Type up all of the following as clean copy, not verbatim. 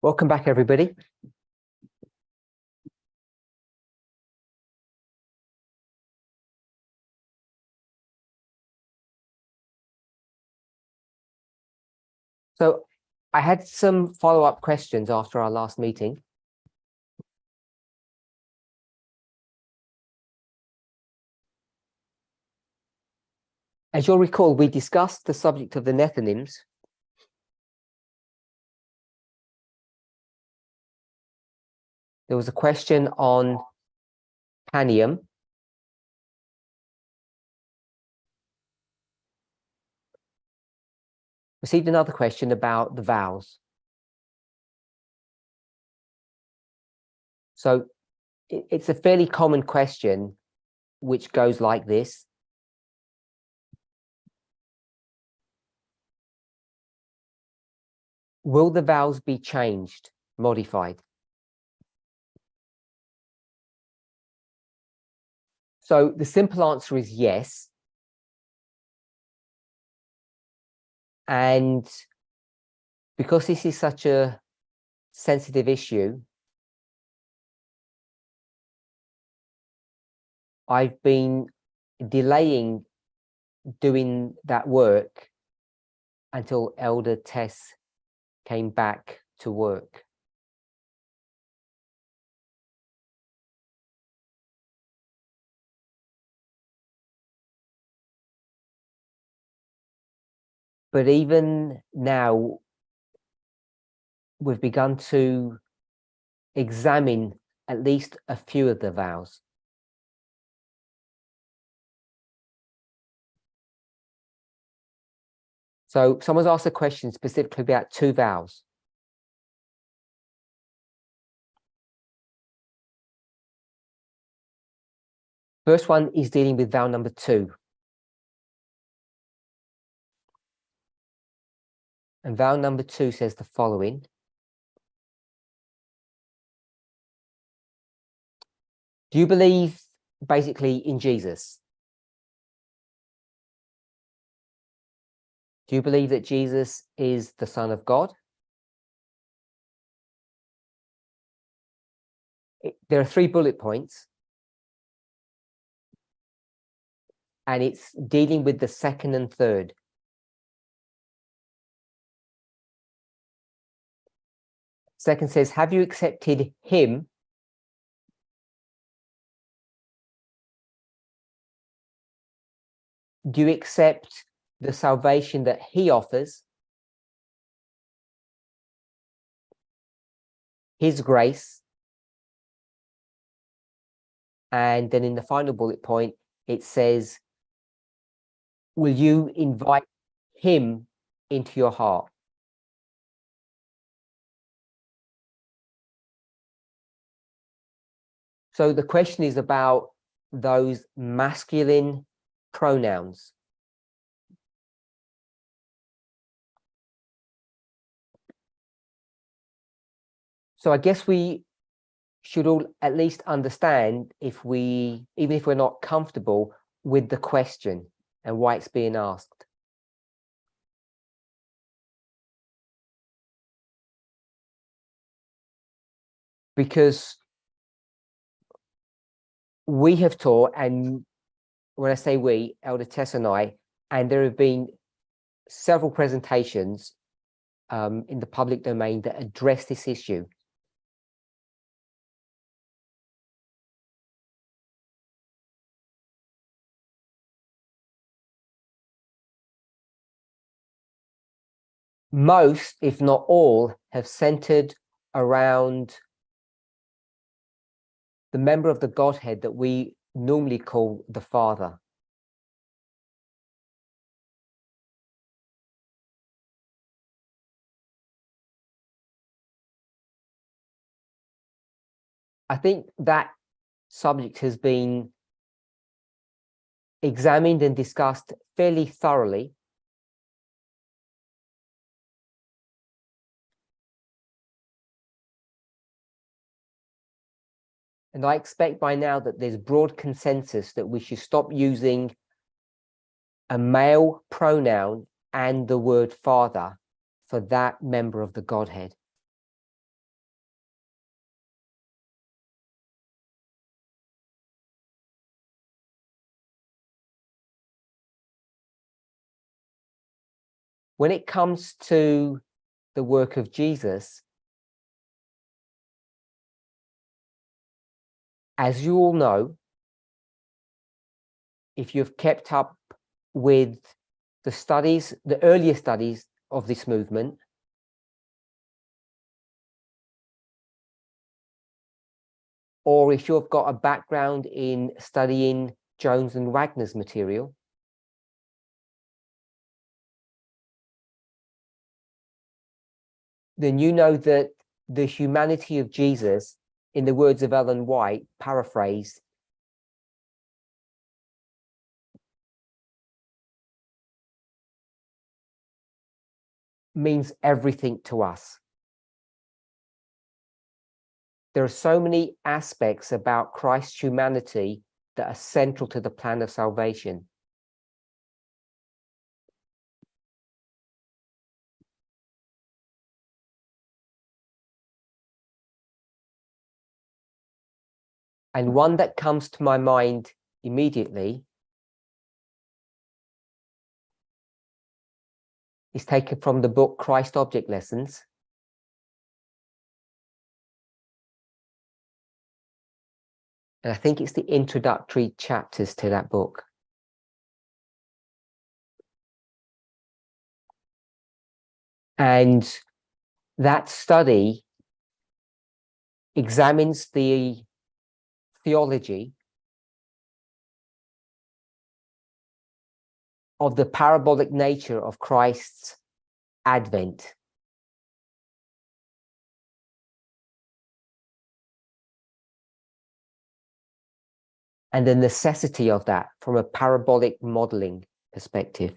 Welcome back, everybody. So I had some follow-up questions after our last meeting. As you'll recall, we discussed the subject of the nethonyms. There was a question on panium. Received another question about the vowels. So it's a fairly common question, which goes like this. Will the vowels be changed, modified? So the simple answer is yes. And because this is such a sensitive issue, I've been delaying doing that work until Elder Tess came back to work. But even now, we've begun to examine at least a few of the vowels. So someone's asked a question specifically about two vowels. First one is dealing with vowel number 2. And vowel number 2 says the following. Do you believe basically in Jesus? Do you believe that Jesus is the Son of God? There are 3 bullet points. And it's dealing with the second and third. Second says, have you accepted him? Do you accept the salvation that he offers? His grace? And then in the final bullet point, it says, will you invite him into your heart? So the question is about those masculine pronouns. So I guess we should all at least understand, even if we're not comfortable with the question and why it's being asked. Because we have taught, and when I say we, Elder Tess and I, and there have been several presentations in the public domain that address this issue. Most, if not all, have centered around the member of the Godhead that we normally call the Father. I think that subject has been examined and discussed fairly thoroughly. And I expect by now that there's broad consensus that we should stop using a male pronoun and the word father for that member of the Godhead. when it comes to the work of Jesus, as you all know, if you've kept up with the studies, the earlier studies of this movement, or if you've got a background in studying Jones and Wagner's material, then you know that the humanity of Jesus, in the words of Ellen White, paraphrased, means everything to us. There are so many aspects about Christ's humanity that are central to the plan of salvation. And one that comes to my mind immediately is taken from the book Christ Object Lessons. And I think it's the introductory chapters to that book. And that study examines the theology of the parabolic nature of Christ's advent. And the necessity of that from a parabolic modeling perspective.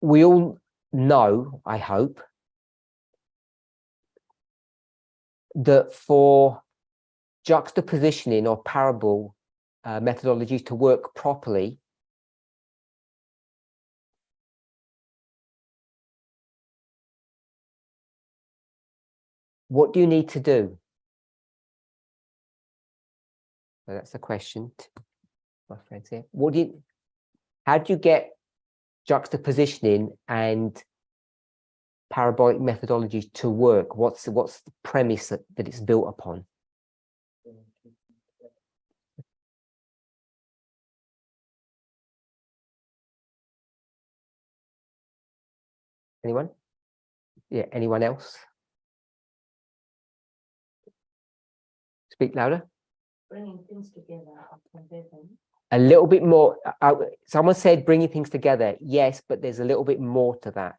We all know, I hope, that for juxtapositioning or parable methodologies to work properly, what do you need to do? So that's the question, my friends here. How do you get juxtapositioning and parabolic methodologies to work? What's the premise that it's built upon? Anyone? Yeah, anyone else? Speak louder. Bringing things together. A little bit more. Someone said bringing things together. Yes, but there's a little bit more to that.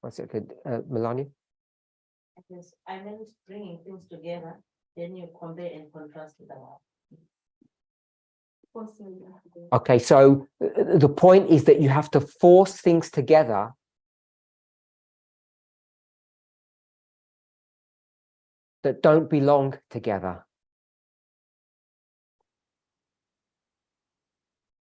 One second, Melania. Yes, I meant bringing things together. Then you compare and contrast with them. Okay, so the point is that you have to force things together that don't belong together.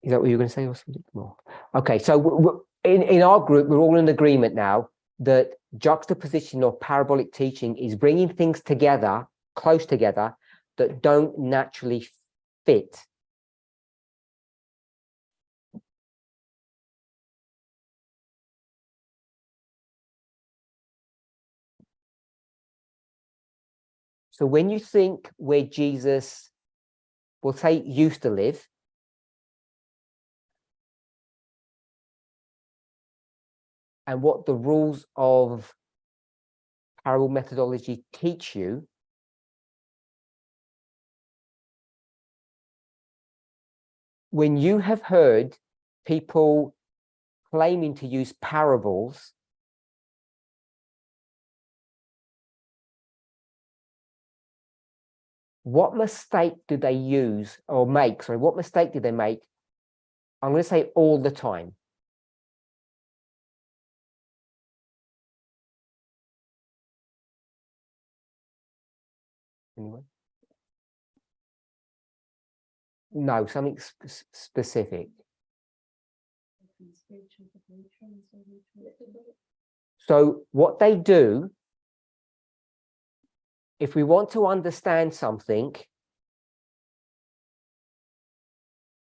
Is that what you're going to say or something more? Okay, so in our group, we're all in agreement now that juxtaposition or parabolic teaching is bringing things together, close together, that don't naturally fit. So when you think where Jesus, we'll say, used to live, and what the rules of parable methodology teach you, when you have heard people claiming to use parables, what mistake do they use or make? Sorry, what mistake did they make? I'm going to say all the time. Anyone? No, something specific. So what they do if we want to understand something,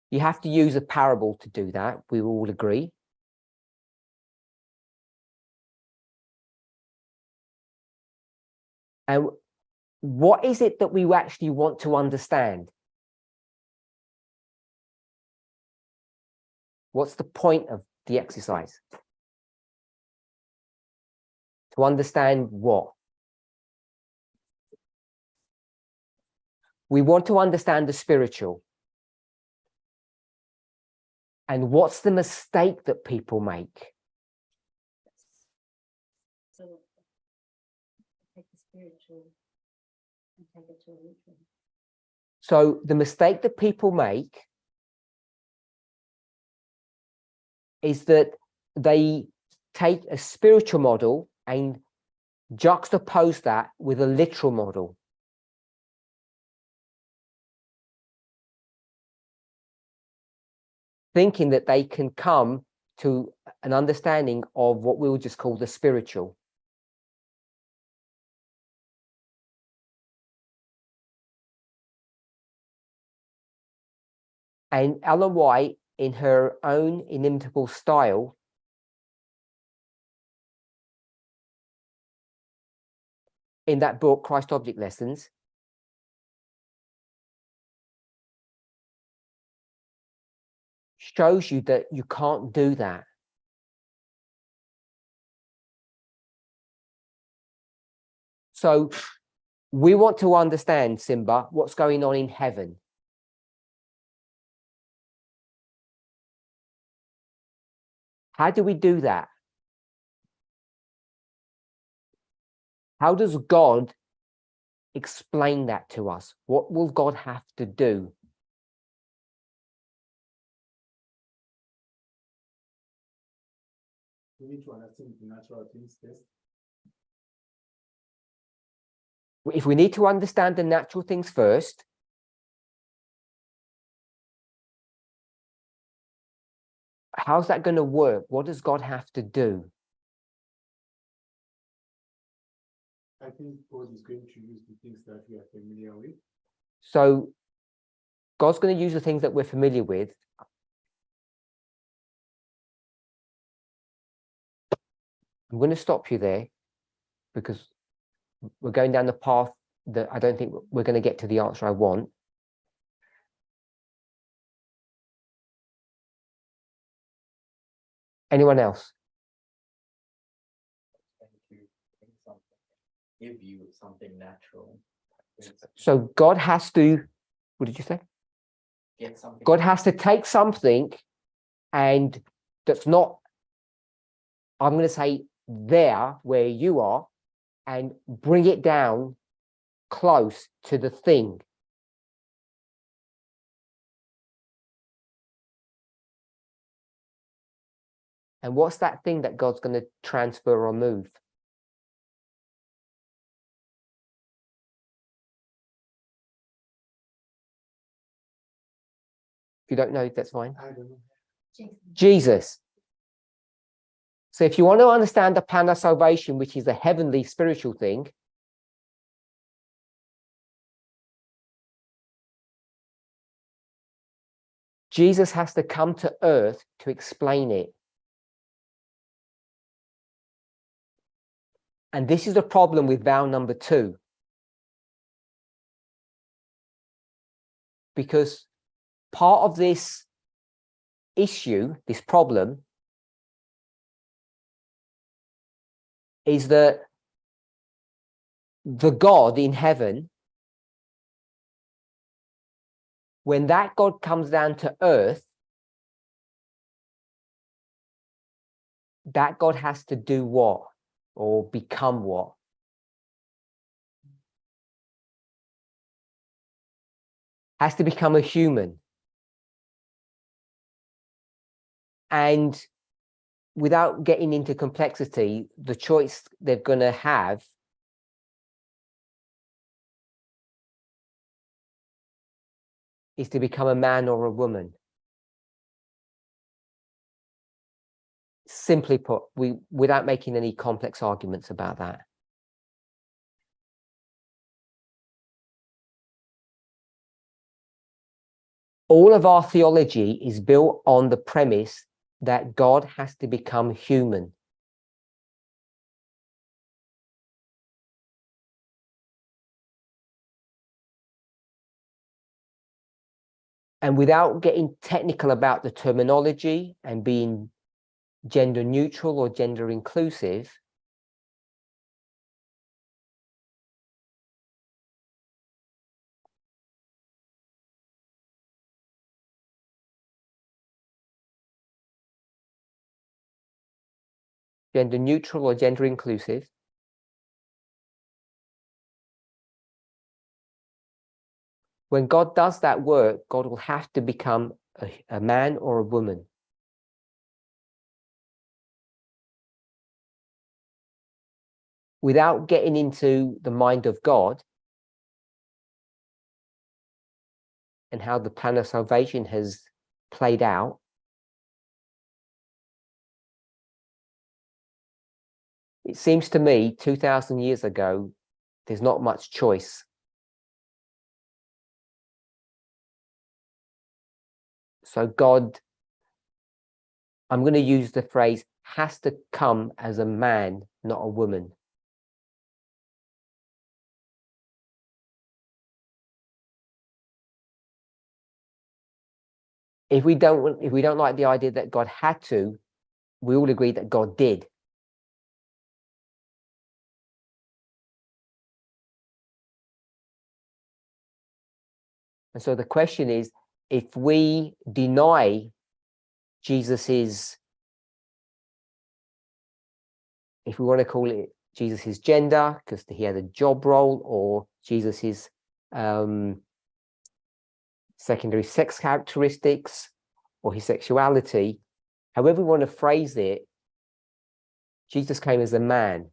you have to use a parable to do that. We all agree. And what is it that we actually want to understand? What's the point of the exercise? To understand what? We want to understand the spiritual. And what's the mistake that people make? So take the spiritual and take it to a ritual. So the mistake that people make is that they take a spiritual model and juxtapose that with a literal model. Thinking that they can come to an understanding of what we'll just call the spiritual. And Ellen White, in her own inimitable style, in that book, Christ Object Lessons, shows you that you can't do that. So we want to understand, Simba, what's going on in heaven. How do we do that? How does God explain that to us? What will God have to do? We need to understand the natural things first. If we need to understand the natural things first, how's that going to work? What does God have to do? I think God is going to use the things that we are familiar with. So God's going to use the things that we're familiar with. I'm going to stop you there because we're going down the path that I don't think we're going to get to the answer I want. Anyone else? Give you something natural. So God has to, what did you say? Get something. God has to take something and that's not, I'm going to say there where you are, and bring it down close to the thing. And what's that thing that God's going to transfer or move? If you don't know, that's fine. I don't know. Jesus. So if you want to understand the plan of salvation, which is a heavenly spiritual thing, Jesus has to come to earth to explain it. And this is the problem with vow number 2. Because part of this issue, this problem, is that the God in heaven, when that God comes down to earth, that God has to do what? Or become what? Has to become a human. And without getting into complexity, the choice they're going to have is to become a man or a woman. Simply put, without making any complex arguments about that. all of our theology is built on the premise that God has to become human. And without getting technical about the terminology and being gender neutral or gender inclusive, gender neutral or gender inclusive, when God does that work, God will have to become a man or a woman. Without getting into the mind of God and how the plan of salvation has played out, it seems to me 2000 years ago, there's not much choice. So God, I'm going to use the phrase, has to come as a man, not a woman. If we don't like the idea that God had to, we all agree that God did. And so the question is, if we deny Jesus's, if we want to call it Jesus's gender, because he had a job role, or Jesus's secondary sex characteristics, or his sexuality, however we want to phrase it, Jesus came as a man.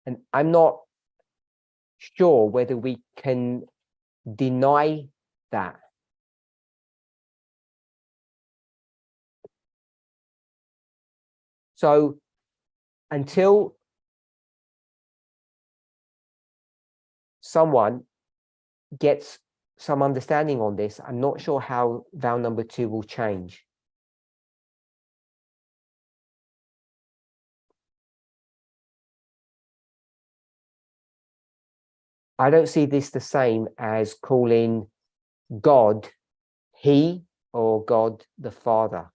And I'm not sure whether we can deny that. So until someone gets some understanding on this, I'm not sure how vow number 2 will change. I don't see this the same as calling God he or God the Father.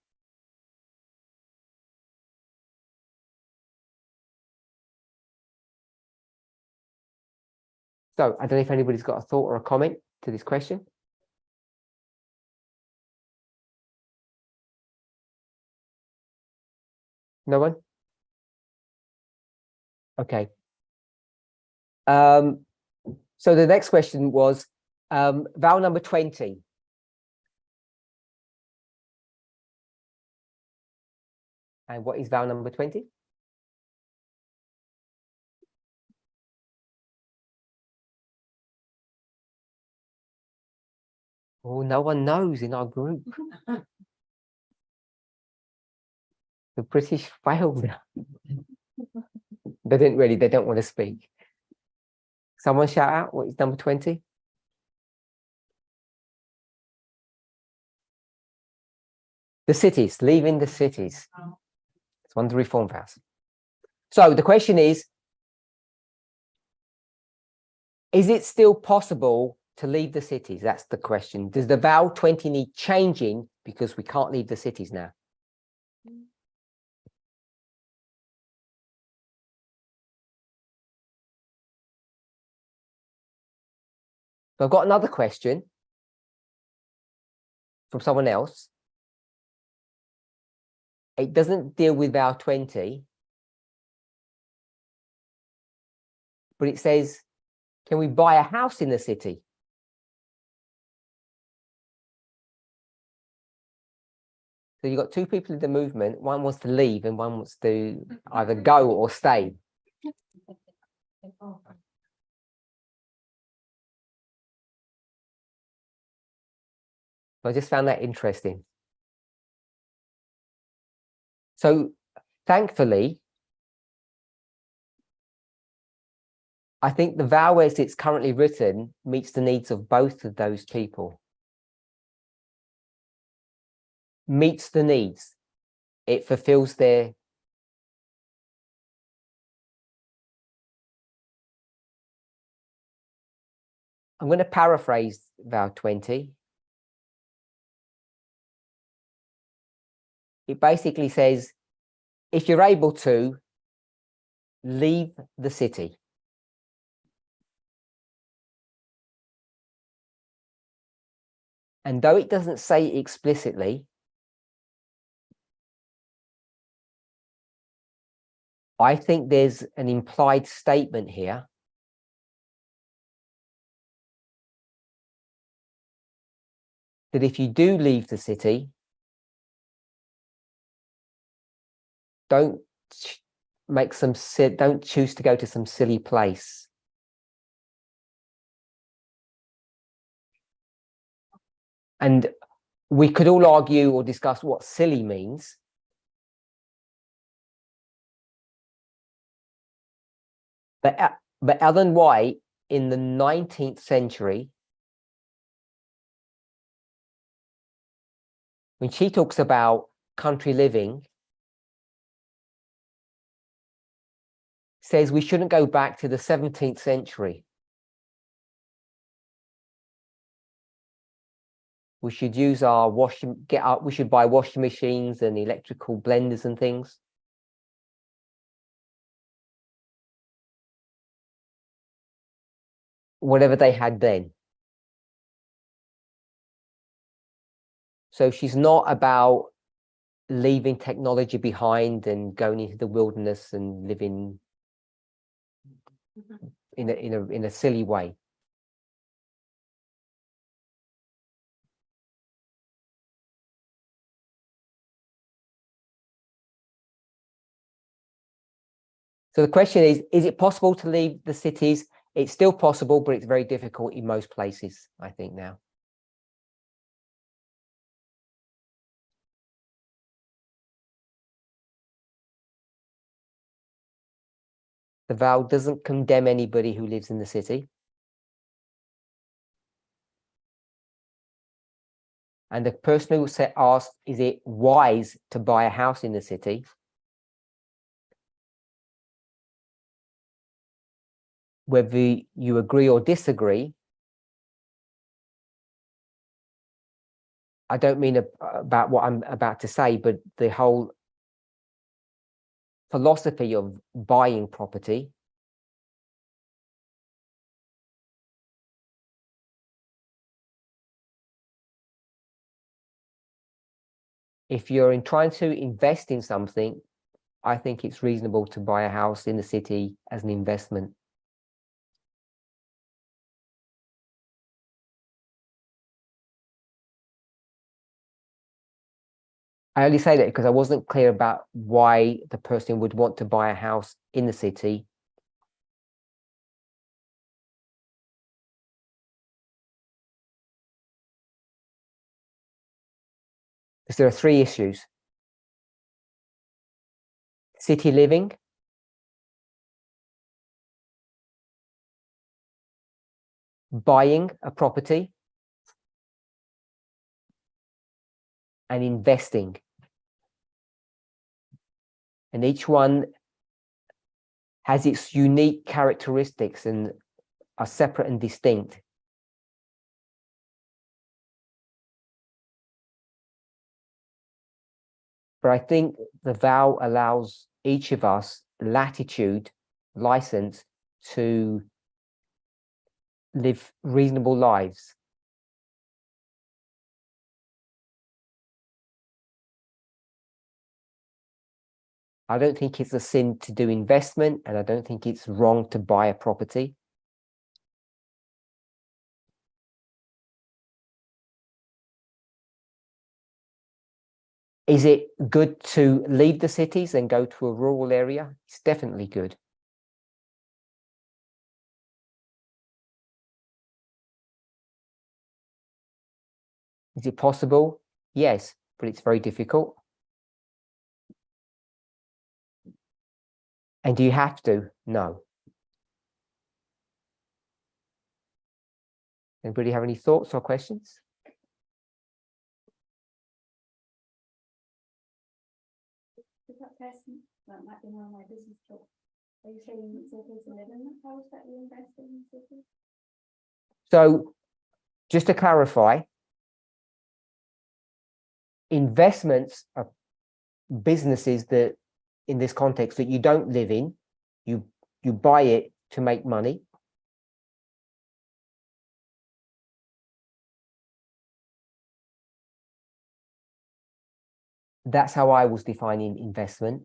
So I don't know if anybody's got a thought or a comment to this question. No one? Okay. So the next question was vow number 20. And what is vow number 20? Oh, no one knows in our group. The British failed. They don't want to speak. Someone shout out, what is number 20? The cities, leaving the cities. It's one of the reform vows. So the question is it still possible to leave the cities? That's the question. Does the vow 20 need changing because we can't leave the cities now? So I've got another question from someone else. It doesn't deal with vow 20, but it says, can we buy a house in the city? So you've got two people in the movement. One wants to leave and one wants to either go or stay. I just found that interesting. So thankfully, I think the vow as it's currently written meets the needs of both of those people. Meets the needs. It fulfills their. I'm going to paraphrase vow 20. It basically says, if you're able to, leave the city. And though it doesn't say explicitly, I think there's an implied statement here that if you do leave the city, don't don't choose to go to some silly place. And we could all argue or discuss what silly means. But Ellen White in the 19th century, when she talks about country living, says we shouldn't go back to the 17th century. We should use our we should buy washing machines and electrical blenders and things. Whatever they had then. So she's not about leaving technology behind and going into the wilderness and living in a silly way. So the question is it possible to leave the cities? It's still possible, but it's very difficult in most places, I think now. The vow doesn't condemn anybody who lives in the city. And the person who asked, is it wise to buy a house in the city? Whether you agree or disagree, I don't mean about what I'm about to say, but the whole philosophy of buying property if you're trying to invest in something, I think it's reasonable to buy a house in the city as an investment. I only say that because I wasn't clear about why the person would want to buy a house in the city. Because there are three issues: city living, buying a property, and investing. And each one has its unique characteristics and are separate and distinct. But I think the vow allows each of us latitude, license to live reasonable lives. I don't think it's a sin to do investment, and I don't think it's wrong to buy a property. Is it good to leave the cities and go to a rural area? It's definitely good. Is it possible? Yes, but it's very difficult. And do you have to? No. Anybody have any thoughts or questions? If that person that might be on my business talk, are you saying it's okay to live in the house that you invest in the city? So just to clarify, investments are businesses that, in this context, that you don't live in, you buy it to make money. That's how I was defining investment.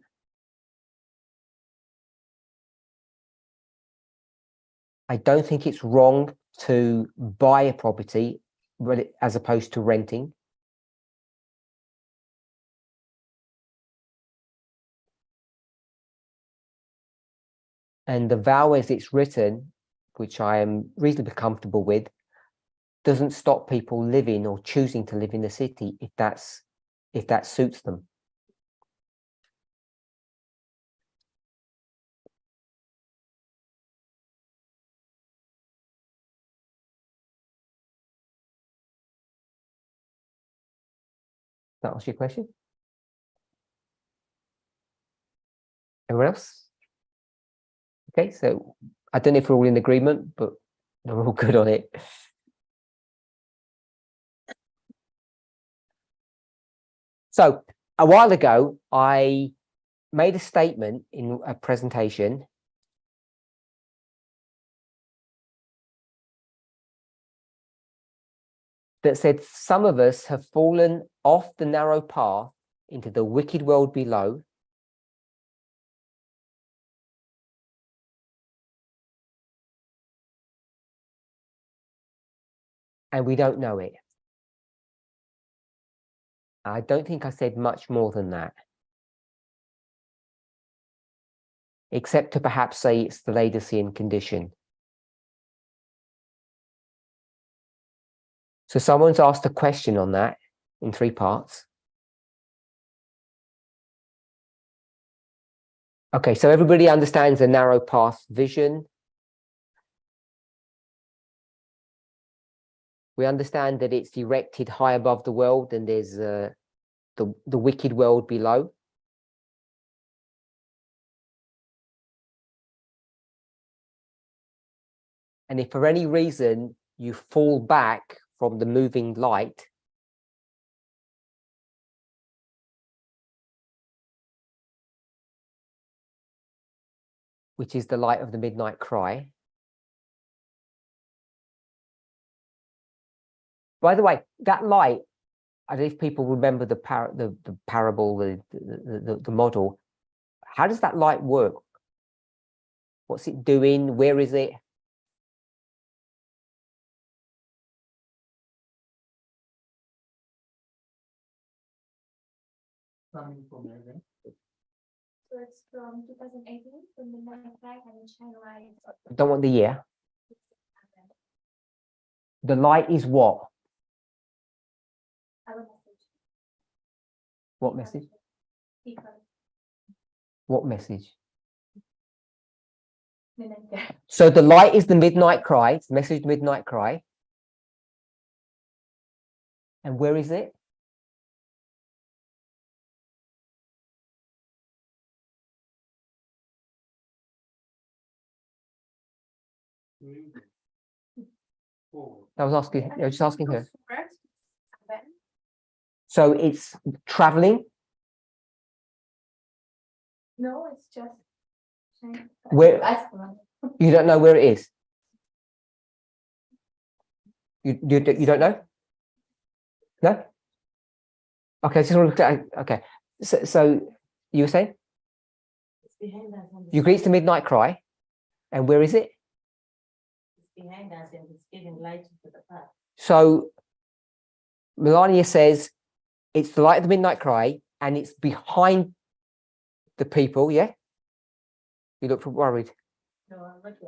I don't think it's wrong to buy a property as opposed to renting. And the vow as it's written, which I am reasonably comfortable with, doesn't stop people living or choosing to live in the city if that suits them. That answer your question? Everyone else? Okay, so I don't know if we're all in agreement, but we're all good on it. So a while ago, I made a statement in a presentation that said some of us have fallen off the narrow path into the wicked world below, and we don't know it. I don't think I said much more than that, except to perhaps say it's the Laodicean condition. So someone's asked a question on that in 3 parts. Okay, so everybody understands the narrow path vision. We understand that it's directed high above the world and there's the wicked world below. And if for any reason you fall back from the moving light, which is the light of the midnight cry. By the way, that light, I don't know if people remember the parable, the model. How does that light work? What's it doing? Where is it? Coming from heaven. So it's from 2018, from the night flag and China light. I don't want the year. The light is what? Our message. What message? Because What message? midnight. So the light is the midnight cry. It's the message midnight cry. And where is it? Forward. I was just asking her. So it's traveling. No, it's just. Where you don't know where it is. You don't know? No? Okay, just want to, okay. So you were saying? It's behind us. And You agree it's the midnight cry. And where is it? it's behind us and it's giving light to the path. So Melania says it's the light of the midnight cry and it's behind the people, yeah? You look worried. No, I'm not worried.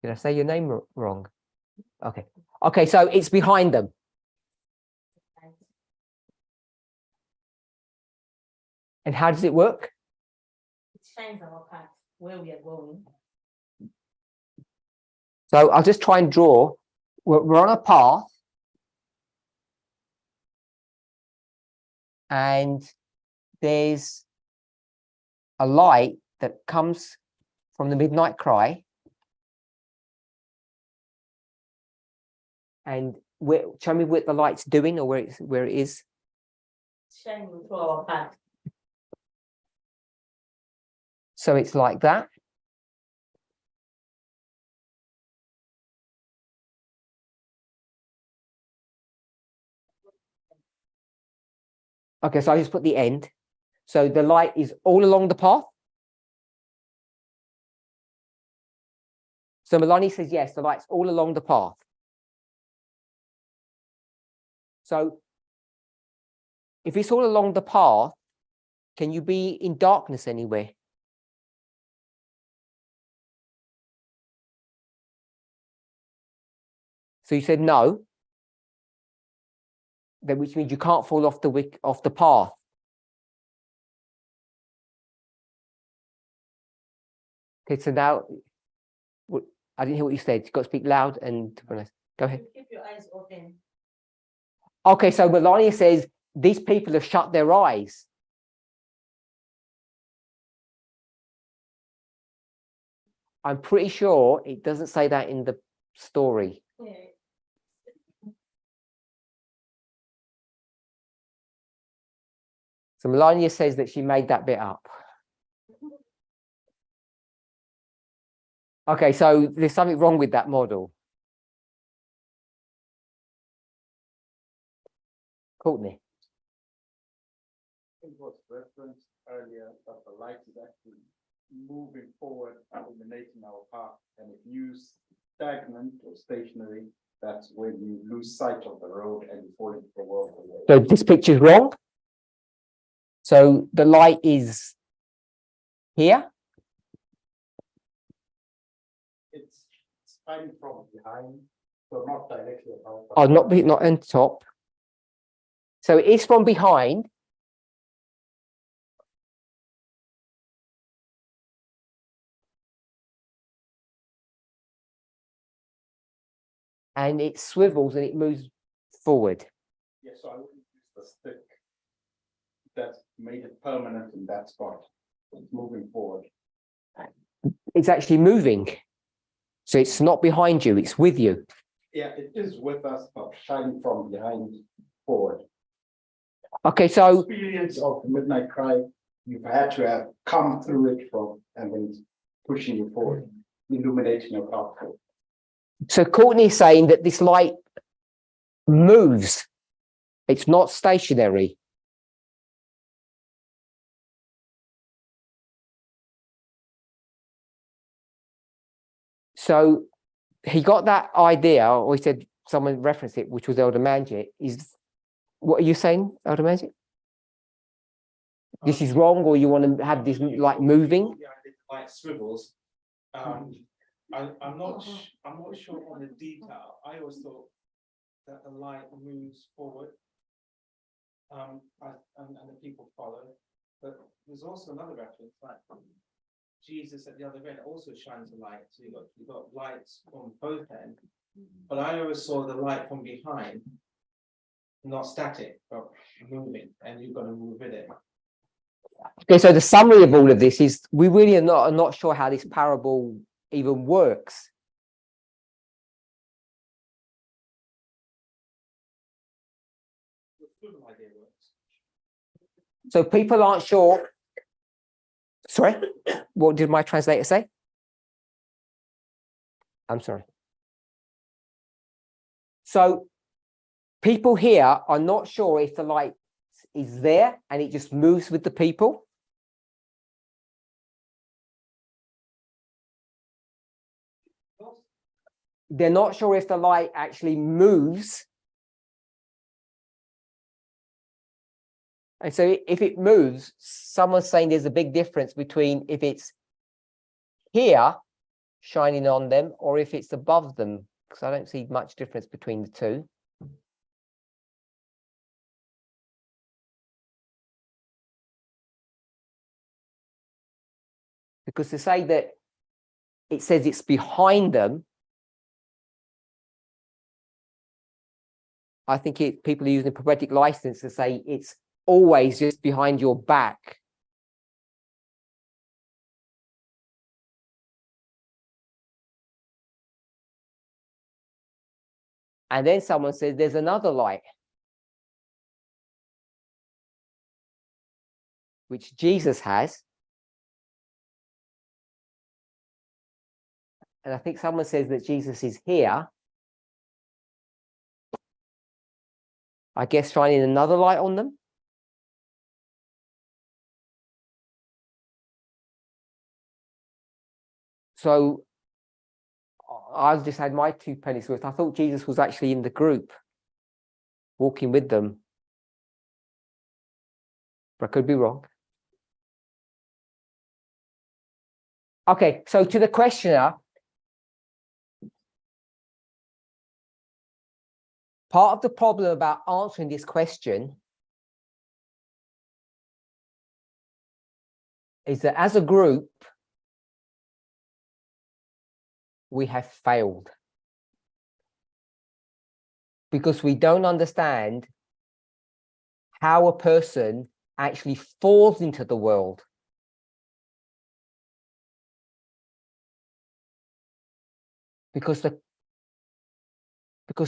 Did I say your name wrong? Okay. Okay, so it's behind them. And how does it work? It shines our path where we are going. So I'll just try and draw. We're on a path. And there's a light that comes from the midnight cry. And show me what the light's doing, or where it is. Shining through our path. So it's like that. Okay, so I just put the end. So the light is all along the path. So Melanie says, yes, the light's all along the path. So if it's all along the path, can you be in darkness anywhere? So you said no. Then which means you can't fall off the path. Okay, so now I didn't hear what you said. You've got to speak loud and go ahead. Keep your eyes open. Okay, so Melania says these people have shut their eyes. I'm pretty sure it doesn't say that in the story. Yeah. So Melania says that she made that bit up. Okay, so there's something wrong with that model. Courtney. It was referenced earlier that the light is actually moving forward, illuminating our path, and if you stagnant or stationary, that's when you lose sight of the road and you fall into the world. So this picture's wrong. So the light is here. It's shining from behind, so not directly above. Oh, not on top. So it is from behind. And it swivels and it moves forward. Yes, so I wouldn't use the stick that made it permanent in that spot. It's moving forward. It's actually moving. So it's not behind you, it's with you. Yeah, it is with us, but shining from behind forward. Okay, so Experience of the midnight cry, you've had to have come through it from and then it's pushing you forward, illuminating your path forward. so Courtney is saying that this light moves. It's not stationary. So he got that idea, or he said someone referenced it, which was Elder Manjit. What are you saying, Elder Manjit? This is wrong, or you want to have this light moving? Yeah, like swivels. I'm not sure on the detail. I always thought that the light moves forward. And the people follow. But there's also another reference, like Jesus at the other end also shines a light. So you've got lights from both ends. But I always saw the light from behind, not static, but moving, and you've got to move with it. Okay, so the summary of all of this is we really are not sure how this parable even works. The swivel idea works. So people aren't sure. Sorry, what did my translator say? I'm sorry. So people here are not sure if the light is there and it just moves with the people. They're not sure if the light actually moves. And so if it moves, someone's saying there's a big difference between if it's here shining on them or if it's above them, because I don't see much difference between the two. Because to say that it says it's behind them, I think people are using a poetic license to say it's always just behind your back. And then someone says there's another light, which Jesus has. And I think someone says that Jesus is here. I guess shining another light on them. So I've just had my 2 pennies worth. I thought Jesus was actually in the group, walking with them. But I could be wrong. Okay, so to the questioner, part of the problem about answering this question is that as a group, we have failed. Because we don't understand how a person actually falls into the world. Because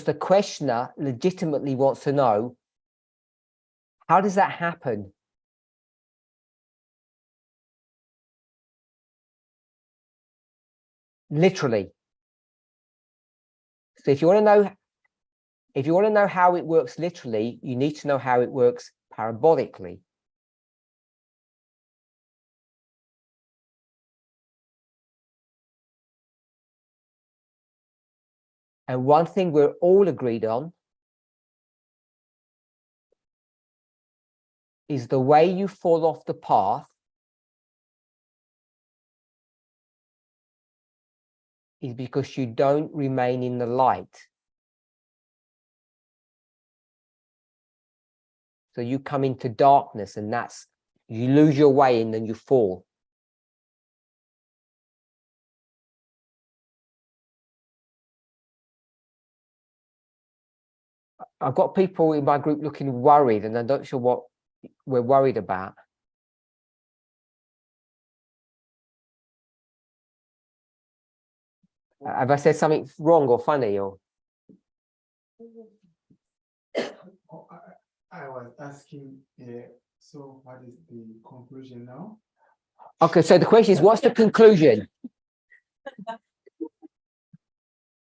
the questioner legitimately wants to know, how does that happen? Literally. So if you want to know how it works literally, you need to know how it works parabolically. And one thing we're all agreed on is the way you fall off the path is because you don't remain in the light. So you come into darkness, and you lose your way and then you fall. I've got people in my group looking worried, and I'm not sure what we're worried about. Have I said something wrong or funny or? Oh, I was asking, so what is the conclusion now? Okay, so the question is, what's the conclusion?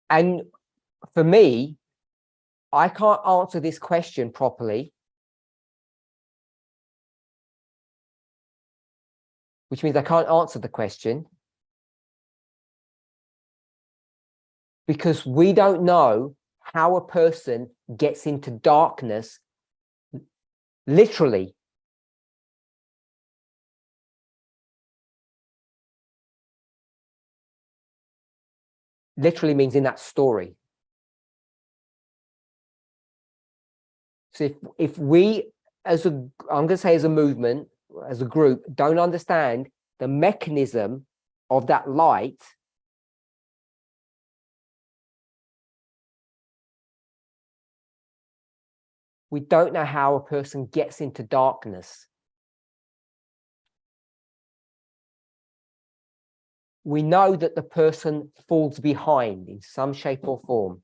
And for me, I can't answer this question properly, which means I can't answer the question because we don't know how a person gets into darkness literally. Literally means in that story. So if we, I'm going to say as a movement, as a group, don't understand the mechanism of that light, we don't know how a person gets into darkness. We know that the person falls behind in some shape or form.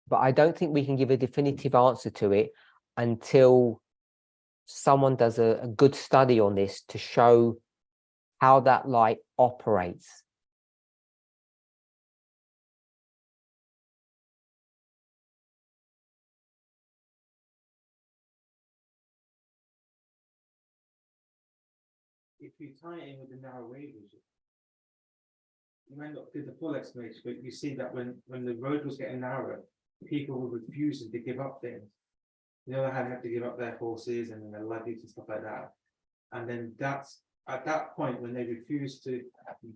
But I don't think we can give a definitive answer to it until someone does a good study on this to show how that light operates. If you tie it in with the narrow way vision, you may not do the full explanation, but you see that when the road was getting narrower, people were refusing to give up things. you know, how they have to give up their horses and their luggage and stuff like that. And then that's at that point when they refuse to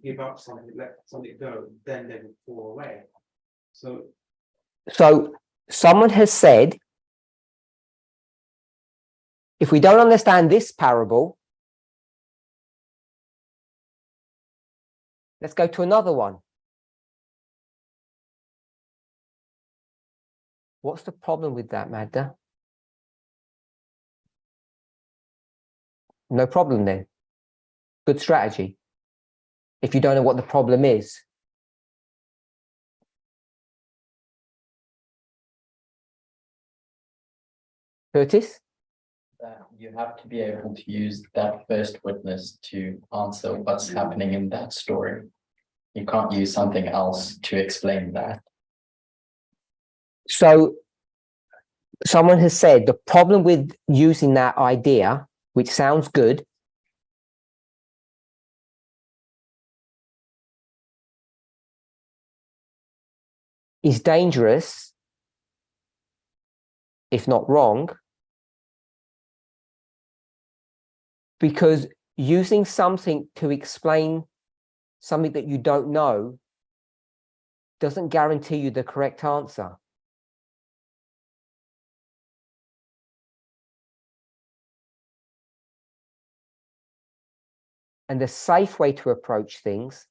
give up something, let something go, then they will fall away. So So someone has said, if we don't understand this parable, let's go to another one. What's the problem with that, Magda? No problem then. Good strategy. If you don't know what the problem is. Curtis? That you have to be able to use that first witness to answer what's happening in that story. You can't use something else to explain that. So someone has said the problem with using that idea, which sounds good, is dangerous, if not wrong, because using something to explain something that you don't know doesn't guarantee you the correct answer. And the safe way to approach things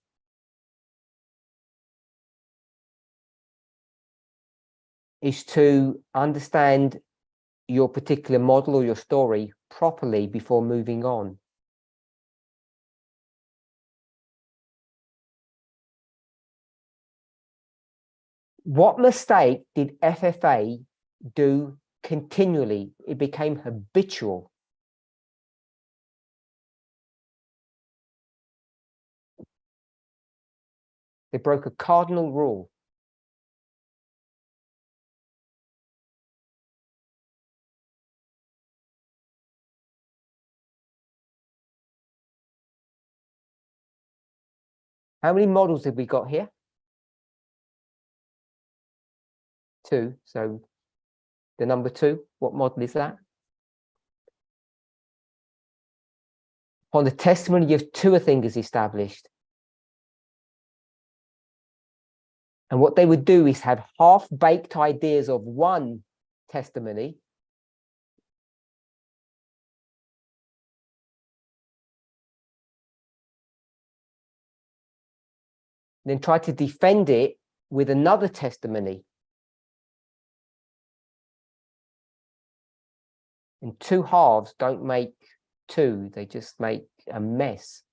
is to understand your particular model or your story properly before moving on. What mistake did FFA do continually? It became habitual. They broke a cardinal rule. How many models have we got here? 2. So the number 2, what model is that? On the testimony of 2, a thing is established. And what they would do is have half-baked ideas of one testimony then try to defend it with another testimony. And 2 halves don't make 2, they just make a mess.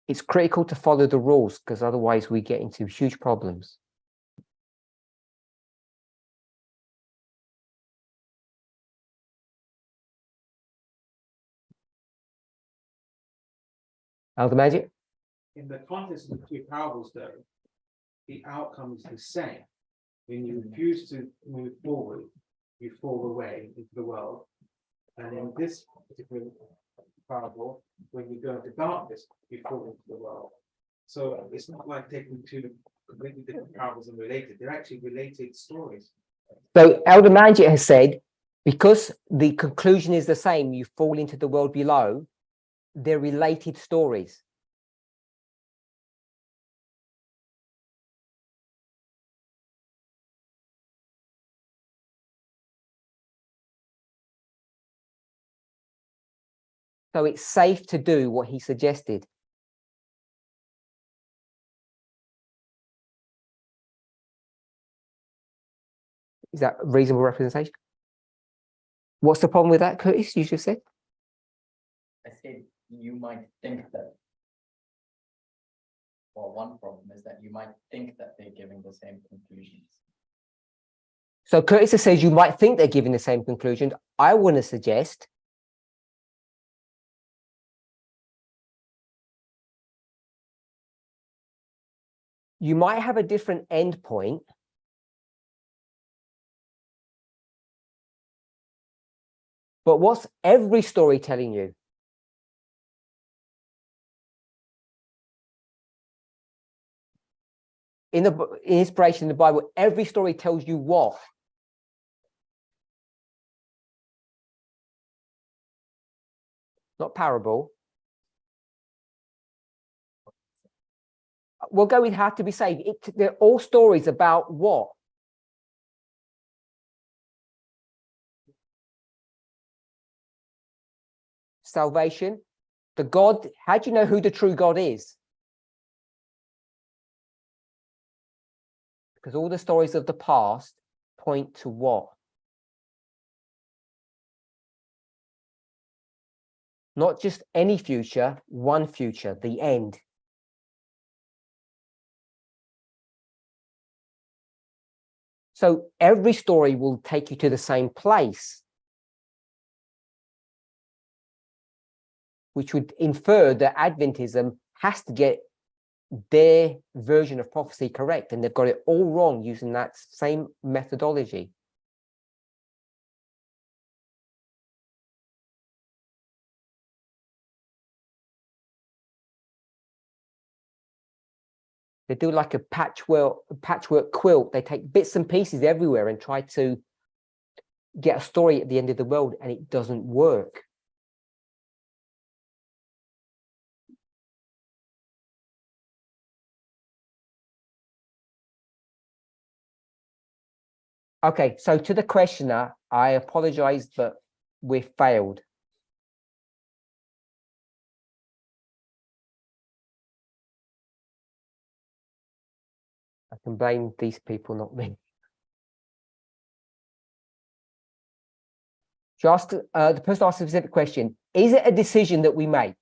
It's critical to follow the rules because otherwise we get into huge problems. Elder Magic? in the context of the 2 parables, though, the outcome is the same. When you refuse to move forward, you fall away into the world. And in this particular parable, when you go into darkness, you fall into the world. So it's not like taking 2 completely different parables and related. They're actually related stories. So Elder Magic has said, because the conclusion is the same, you fall into the world below, they're related stories. So it's safe to do what he suggested. Is that a reasonable representation? What's the problem with that, Curtis? You just said? I said you might think that. Well, one problem is that you might think that they're giving the same conclusions. So Curtis says you might think they're giving the same conclusion. I want to suggest you might have a different end point, but what's every story telling you? in inspiration in the Bible, every story tells you what? Not parable. We'll go with how to be saved. They're all stories about what? Salvation. The God, how do you know who the true God is? Because all the stories of the past point to what? Not just any future, one future, the end. So every story will take you to the same place, which would infer that Adventism has to get their version of prophecy correct, and they've got it all wrong using that same methodology. They do like a patchwork quilt. They take bits and pieces everywhere and try to get a story at the end of the world, and it doesn't work. Okay, so to the questioner, I apologize, but we failed. I can blame these people, not me. Just the person asked a specific question. Is it a decision that we make?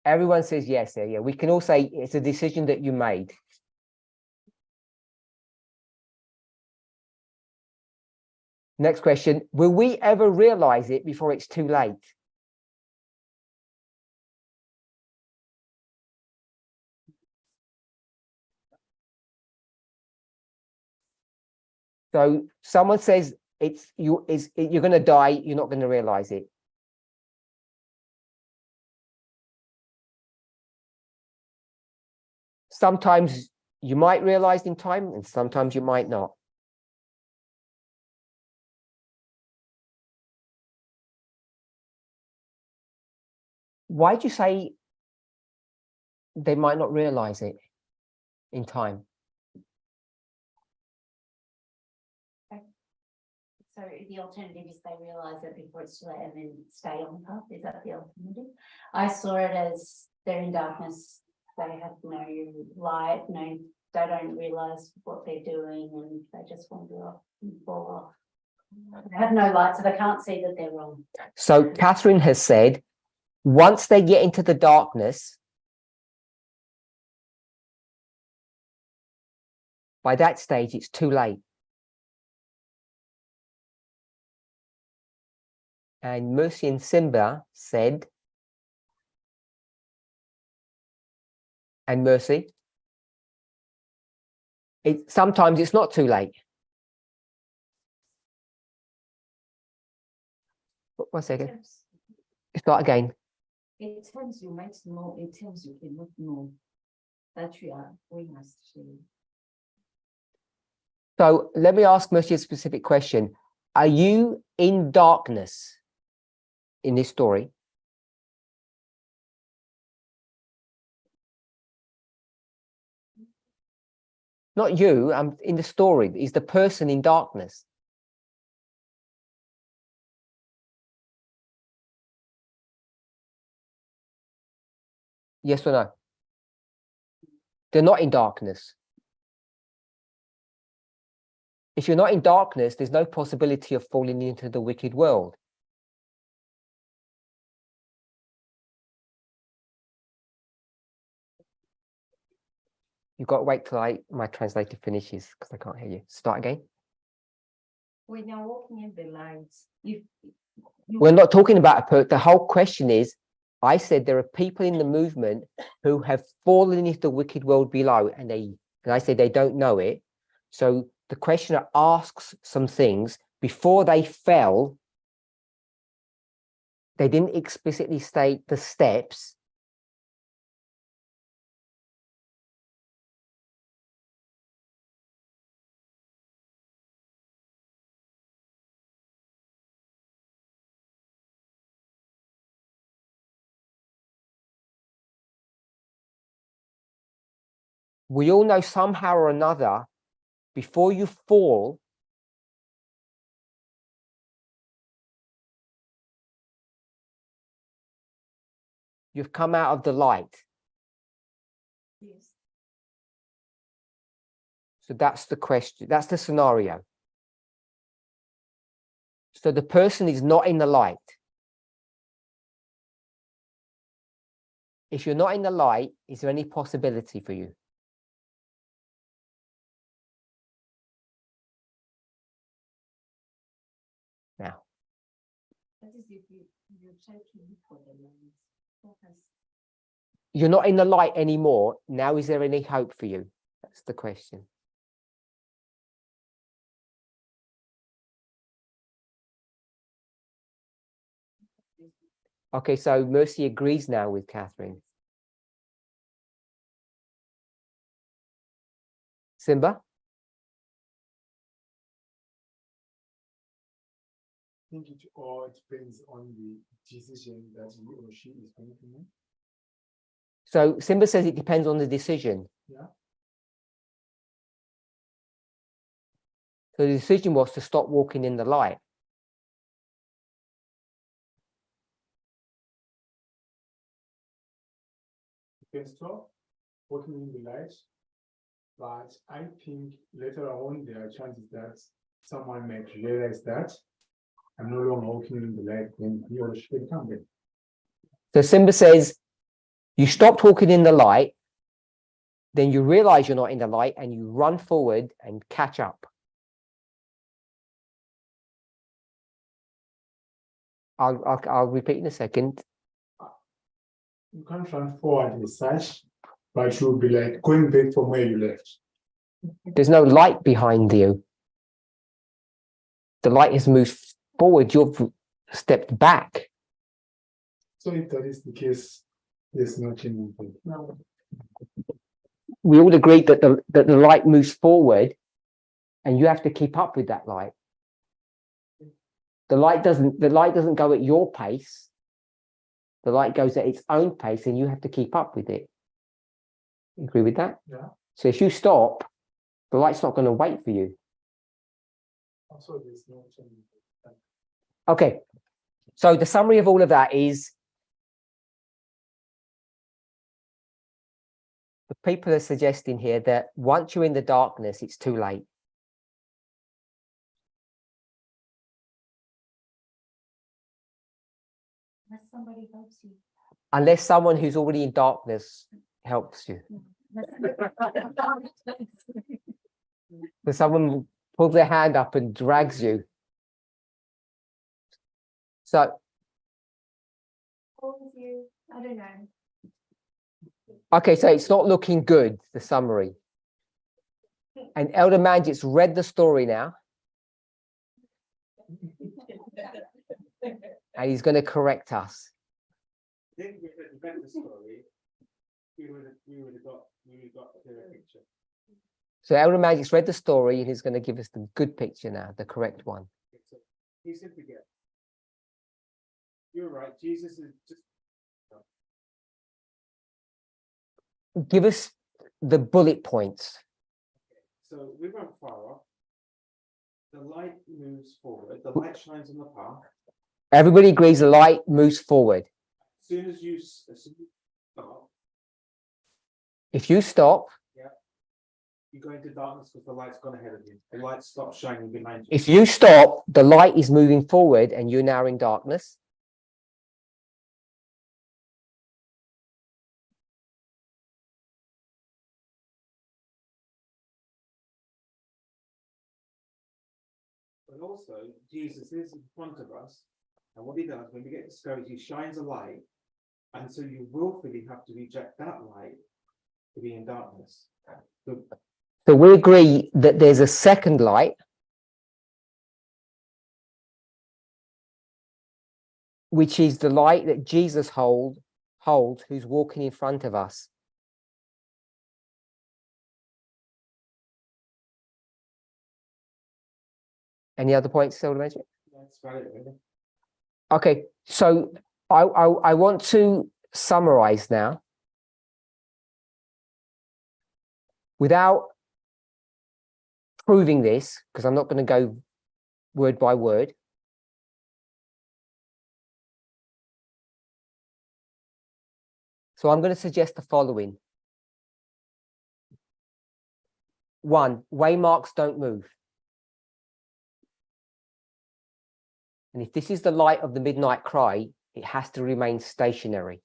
Everyone says yes there. Yeah, we can all say it's a decision that you made. Next question. Will we ever realize it before it's too late? So someone says you're going to die, you're not going to realize it. Sometimes you might realize in time, and sometimes you might not. Why'd you say they might not realize it in time? So the alternative is they realise it before it's too late and then stay on the path. Is that the alternative? I saw it as they're in darkness. They have no light, they don't realise what they're doing, and they just wander off and fall off. They have no light, so they can't see that they're wrong. So Catherine has said, once they get into the darkness, by that stage, it's too late. And Mercy and Simba said, and Mercy, sometimes it's not too late. One second. Start again. In terms you might know, in terms you cannot know that you are going astray. So let me ask Mercy a specific question. Are you in darkness in this story? Not you, I'm in the story. Is the person in darkness? Yes or no? They're not in darkness. If you're not in darkness, there's no possibility of falling into the wicked world. You've got to wait till my translator finishes because I can't hear you. Start again. When you're walking in the light, We're not talking about the whole question is, I said there are people in the movement who have fallen into the wicked world below, and I say they don't know it. So the questioner asks some things before they fell. They didn't explicitly state the steps. We all know somehow or another, before you fall, you've come out of the light. Yes. So that's the question. That's the scenario. So the person is not in the light. If you're not in the light, is there any possibility for you? Now, That is if you try to look for the lines, focus. you're not in the light anymore. Now, is there any hope for you? That's the question. Okay, so Mercy agrees now with Catherine. Simba? I think it all depends on the decision that he or she is going to make. So Simba says it depends on the decision. Yeah. So the decision was to stop walking in the light. You can stop working in the light, but I think later on there are chances that someone might realize that I'm no longer working in the light, then he or she can come back. So Simba says, you stopped walking in the light, then you realize you're not in the light and you run forward and catch up. I'll repeat in a second. You can't run forward as such, but you'll be like going back from where you left. There's no light behind you. The light has moved forward. You've stepped back. So if that is the case, there's no change. No. We all agreed that the light moves forward and you have to keep up with that light. The light doesn't go at your pace. The light goes at its own pace and you have to keep up with it. You agree with that? Yeah. So if you stop, the light's not going to wait for you. Also, there's no change. Okay. So the summary of all of that is the people are suggesting here that once you're in the darkness, it's too late. Unless somebody helps you. Unless someone who's already in darkness helps you. So someone pulls their hand up and drags you. So, I don't know. okay, so it's not looking good, the summary. And Elder Manjit's read the story now. And he's going to correct us. I think if it read the story, we would have got a clearer picture. So Elder Manjit's read the story and he's going to give us the good picture now, the correct one. He simply gets. You're right, Jesus is just. Give us the bullet points. So we went far off. The light moves forward, the light shines on the path. Everybody agrees the light moves forward. As soon as you stop, If you stop, you go into darkness because the light's gone ahead of you. The light stops shining behind you. if you stop, the light is moving forward and you're now in darkness. But also, Jesus is in front of us. And what he does when we get discouraged, he shines a light. And so you willfully have to reject that light to be in darkness. So we agree that there's a second light. which is the light that Jesus holds, who's walking in front of us. Any other points, Silver Magic? That's valid, really. Okay, so I want to summarize now without proving this, because I'm not going to go word by word. So I'm going to suggest the following. 1, waymarks don't move. And if this is the light of the midnight cry, it has to remain stationary.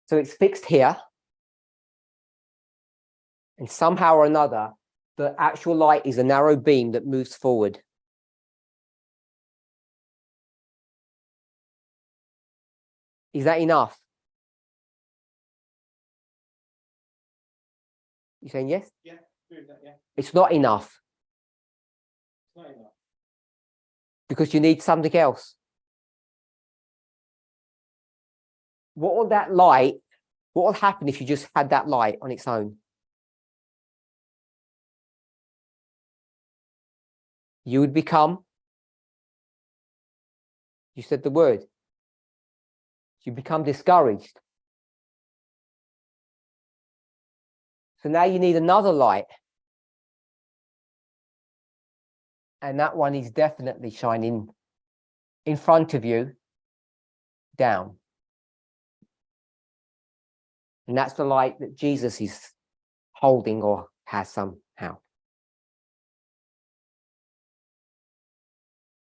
So it's fixed here. And somehow or another, the actual light is a narrow beam that moves forward. Is that enough? You saying yes? Yeah, agree with that, yeah, It's not enough it's not enough. because you need something else. What will that light, what will happen if you just had that light on its own? You would become, you said the word, you become discouraged. So now you need another light. And that one is definitely shining in front of you, down. And that's the light that Jesus is holding or has somehow.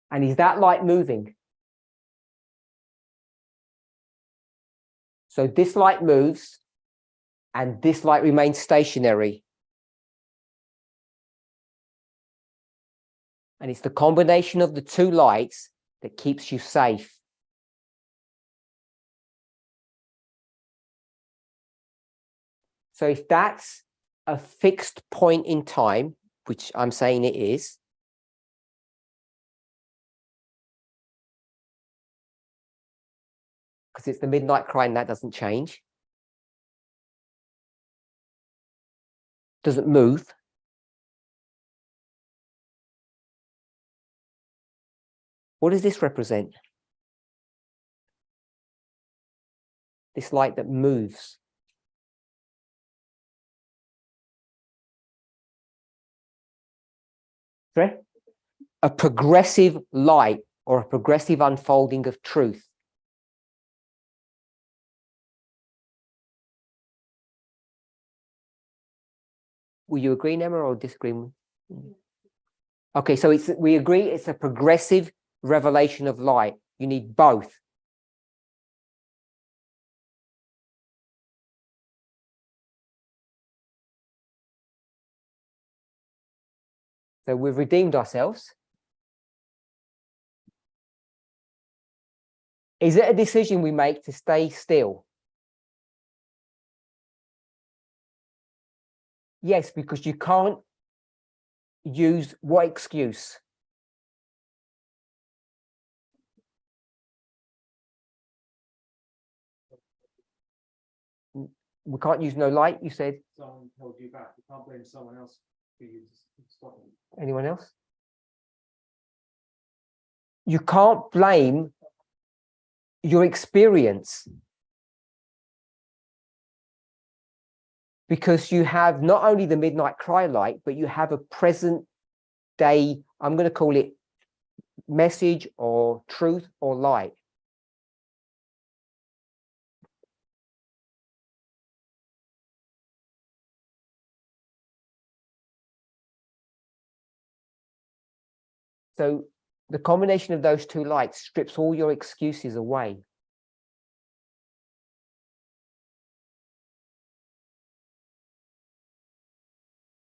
And is that light moving? So this light moves and this light remains stationary. And it's the combination of the two lights that keeps you safe. So if that's a fixed point in time, which I'm saying it is, because it's the midnight cry and that doesn't change, doesn't move. What does this represent? This light that moves. Okay? A progressive light or a progressive unfolding of truth. Will you agree, Emma, or disagree? Okay, so we agree it's a progressive revelation of light. You need both. So we've redeemed ourselves. Is it a decision we make to stay still? Yes, because you can't use what excuse? We can't use no light, you said. Someone held you back. You can't blame someone else for you stopping. Anyone else? You can't blame your experience because you have not only the midnight cry light, but you have a present day, I'm going to call it message or truth or light. So the combination of those two lights strips all your excuses away.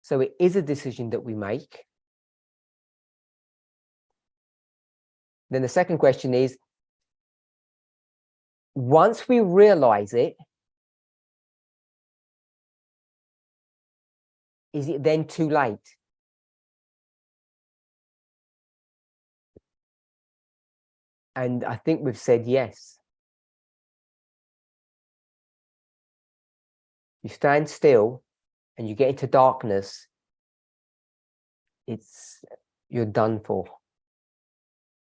So it is a decision that we make. Then the second question is, once we realize it, is it then too late? And I think we've said yes. You stand still and you get into darkness, you're done for.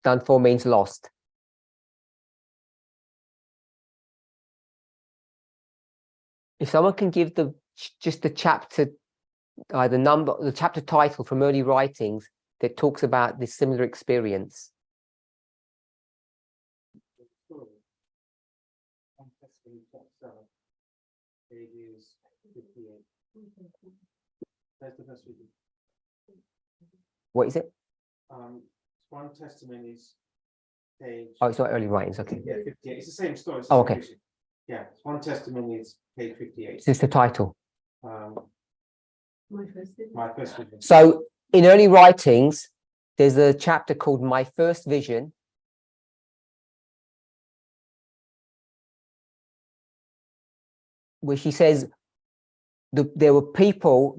Done for means lost. If someone can give just the chapter, the chapter title from early writings that talks about this similar experience. Pages 58. That's the first reading. What is it? One testimony's page. Oh, it's not early writings. Okay. Yeah, 58. It's the same story. It's Oh, the same okay. vision. Yeah, one testimony is page 58. It's just the title. My first vision. So in early writings, there's a chapter called My First Vision. Where she says there were people,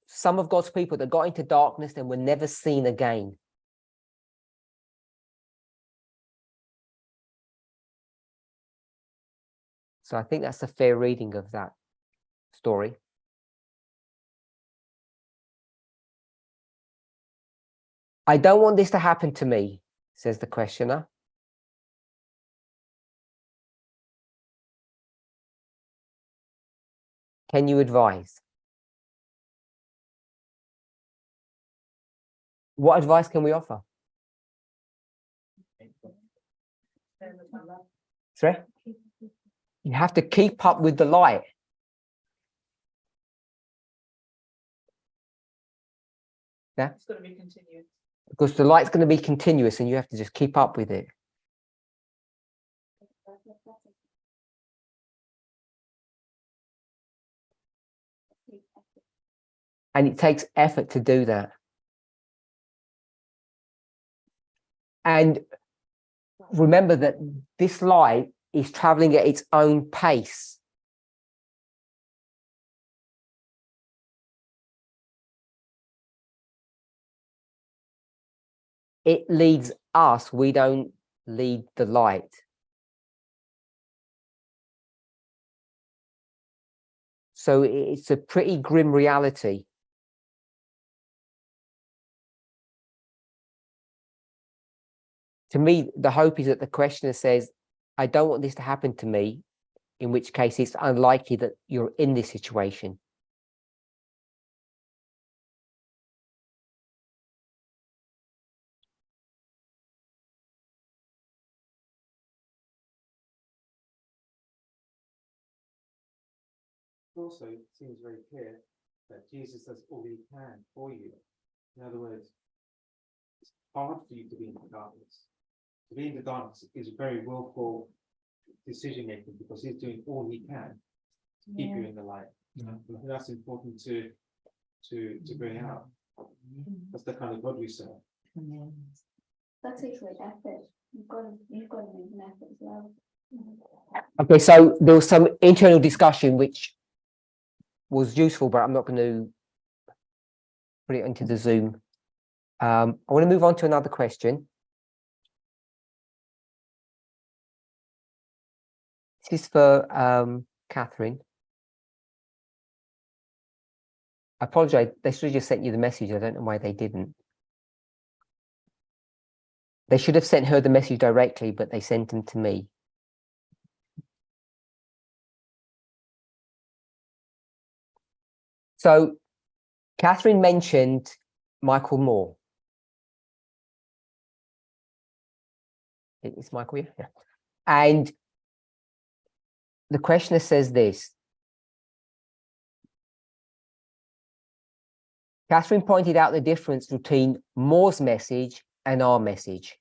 some of God's people that got into darkness and were never seen again. So I think that's a fair reading of that story. I don't want this to happen to me, says the questioner. Can you advise? What advice can we offer? Sorry? You have to keep up with the light. Yeah? It's going to be continued. Because the light's going to be continuous and you have to just keep up with it. And it takes effort to do that. And remember that this light is traveling at its own pace. It leads us, we don't lead the light. So it's a pretty grim reality. To me, the hope is that the questioner says, I don't want this to happen to me, in which case it's unlikely that you're in this situation. Also, it seems very clear that Jesus does all he can for you. In other words, it's hard for you to be in the darkness. To be in the darkness is a very willful decision making because he's doing all he can to keep you in the light. I think that's important to bring out. That's the kind of God we serve. That takes like effort. You've got to make an effort as well. Okay, so there was some internal discussion which was useful, but I'm not going to put it into the Zoom. I want to move on to another question. This is for Catherine. I apologize. They should have just sent you the message. I don't know why they didn't. They should have sent her the message directly, but they sent them to me. So Catherine mentioned Michael Moore. It's Michael, yeah. And the questioner says this. Catherine pointed out the difference between Moore's message and our message.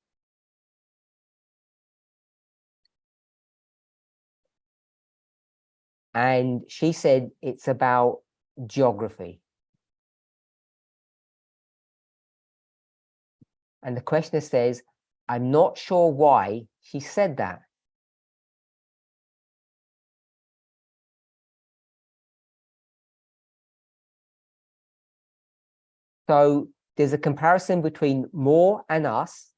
And she said it's about geography. And the questioner says, I'm not sure why she said that. So there's a comparison between Moore and us.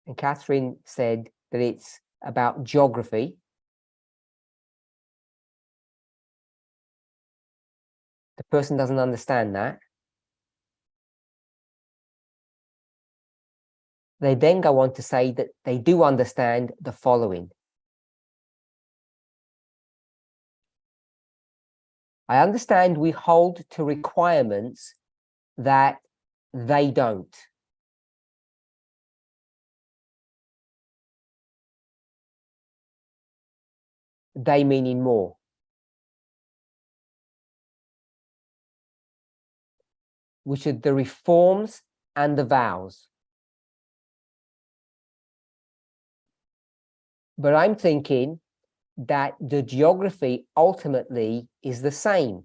and Catherine said that it's about geography. The person doesn't understand that. They then go on to say that they do understand the following. I understand we hold to requirements that they don't. They meaning more. Which are the reforms and the vows. But I'm thinking that the geography ultimately is the same.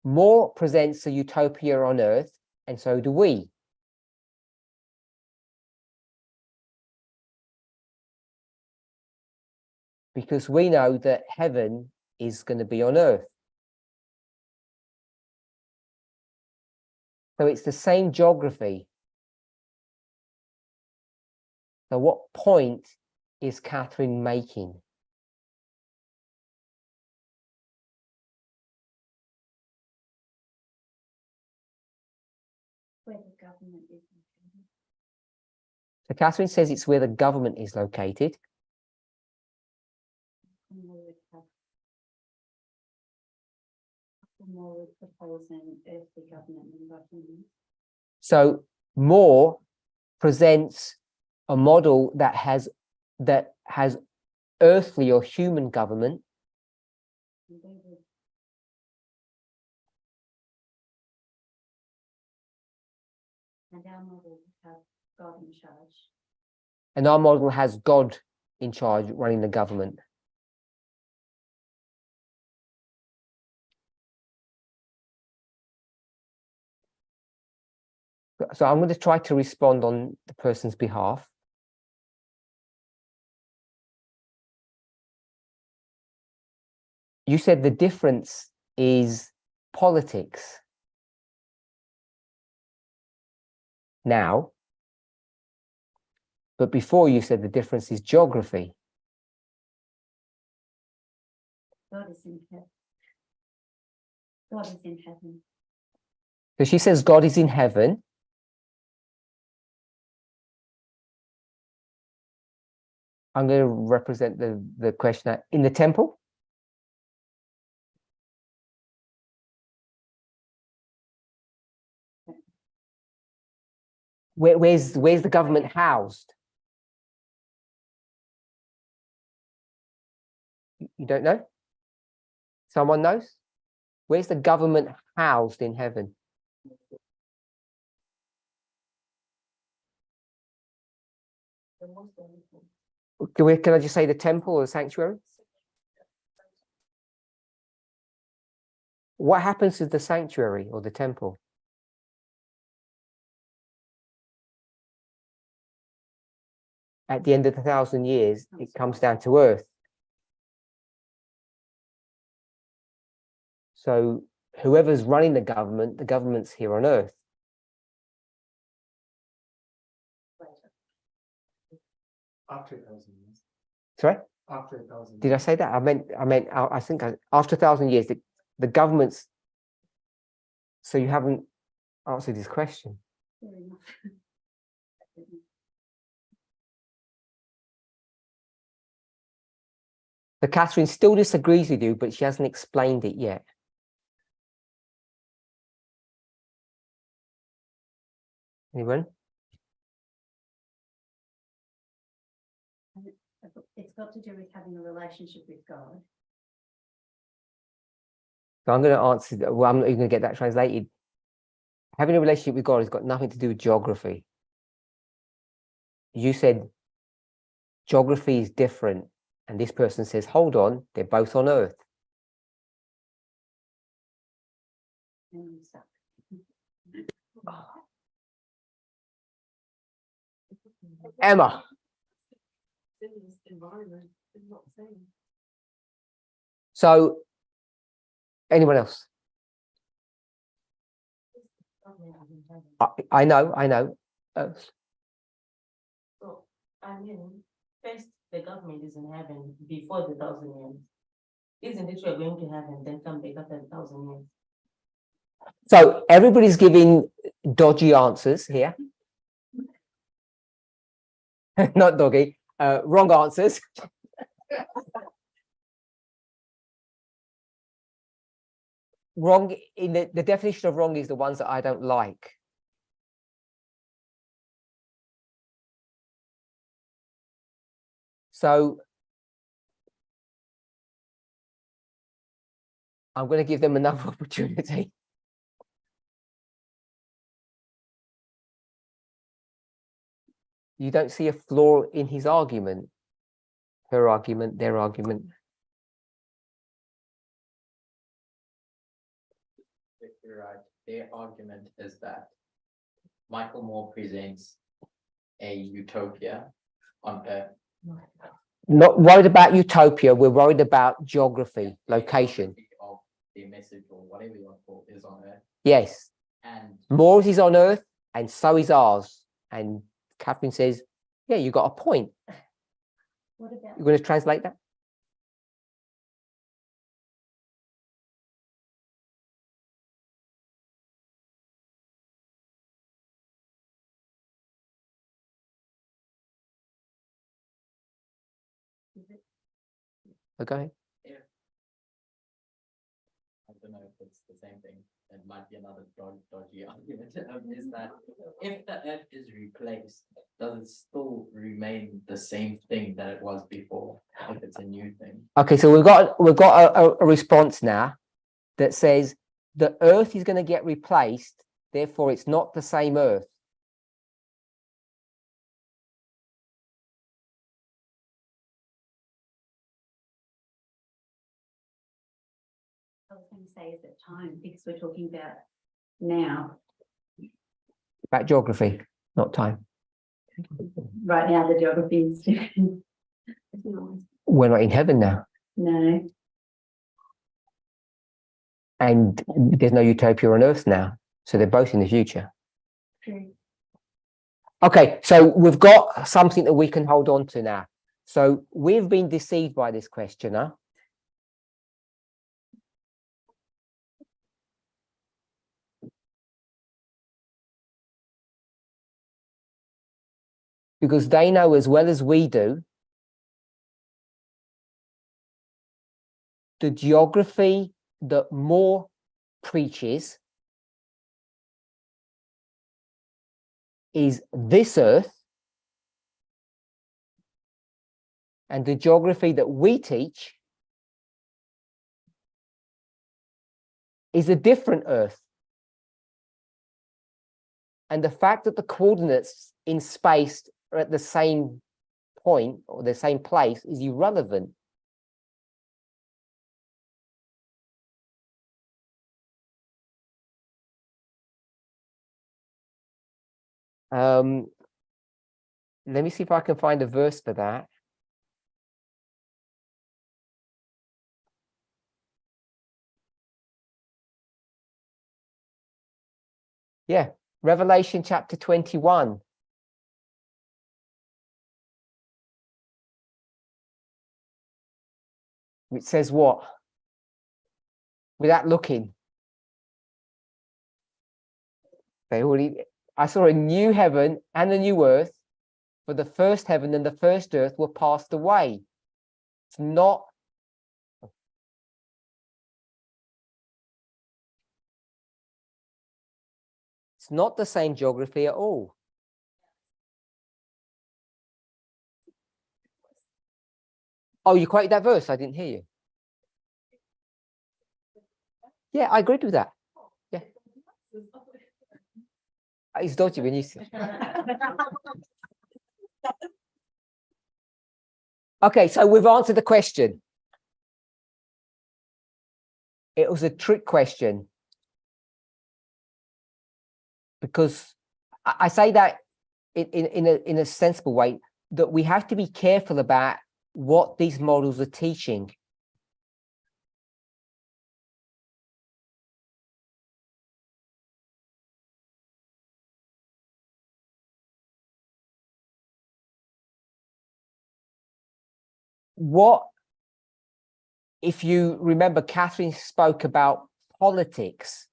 More presents a utopia on earth, and so do we. Because we know that heaven is going to be on earth. So it's the same geography. So what point is Catherine making? Where the government is located. So Catherine says it's where the government is located. More with proposing earthly government and government. So Moore presents a model that has earthly or human government. And our model have God in charge. And our model has God in charge running the government. So I'm going to try to respond on the person's behalf. You said the difference is politics. Now, but before you said the difference is geography. God is in heaven. God is in heaven. So she says God is in heaven. I'm going to represent the questioner in the temple. Where's the government housed? You don't know? Someone knows? Where's the government housed in heaven? Can I just say the temple or the sanctuary? What happens to the sanctuary or the temple? At the end of the 1,000 years, it comes down to earth. So whoever's running the government's here on earth. After 1,000 years. Sorry? After 1,000 Did I say that? I think after 1,000 years, the government's. So you haven't answered this question. Fair enough. So Catherine still disagrees with you, but she hasn't explained it yet. Anyone? It's got to do with having a relationship with God. So I'm going to answer. Well, I'm not even going to get that translated. Having a relationship with God has got nothing to do with geography. You said geography is different, and this person says, hold on, they're both on earth. Emma. So, anyone else? heaven. I know. So, I mean, first, the government is in heaven before the 1,000 years. Isn't it we're going to heaven, then come back after 1,000 years? So everybody's giving dodgy answers here. Not doggy, wrong answers. Wrong in the definition of wrong is the ones that I don't like. So I'm going to give them another opportunity. You don't see a flaw in his argument, her argument, their argument. You're right. Their argument is that Michael Moore presents a utopia on Earth. Not worried about utopia, we're worried about geography, location. Of the message or whatever you want to call it is on Earth. Yes, And Moore's is on Earth, and so is ours. And Catherine says, yeah, you got a point. What about? You're going to translate that? Okay. I don't know if it's the same thing. It might be another dodgy argument. Is that if the Earth is replaced, does it still remain the same thing that it was before? If it's a new thing. Okay, so we've got a response now that says the Earth is going to get replaced, therefore it's not the same Earth. I was going to say, is it time? Because we're talking about now. About geography, not time. Right now, the geography is different. We're not in heaven now, No, and there's no utopia on Earth now, so they're both in the future. true. Okay, so we've got something that we can hold on to now. So we've been deceived by this questioner. Because they know as well as we do the geography that Moore preaches is this Earth, and the geography that we teach is a different Earth. And the fact that the coordinates in space are at the same point or the same place is irrelevant. Let me see if I can find a verse for that. Yeah, Revelation chapter 21. It says what? Without looking. I saw a new heaven and a new earth, for the first heaven and the first earth were passed away. It's not the same geography at all. Oh, you quoted that verse? I didn't hear you. Yeah, I agreed with that. Yeah. It's dodgy when you say. Okay, so we've answered the question. It was a trick question. Because I say that in a sensible way, that we have to be careful about what these models are teaching. what, if you remember, Catherine spoke about politics.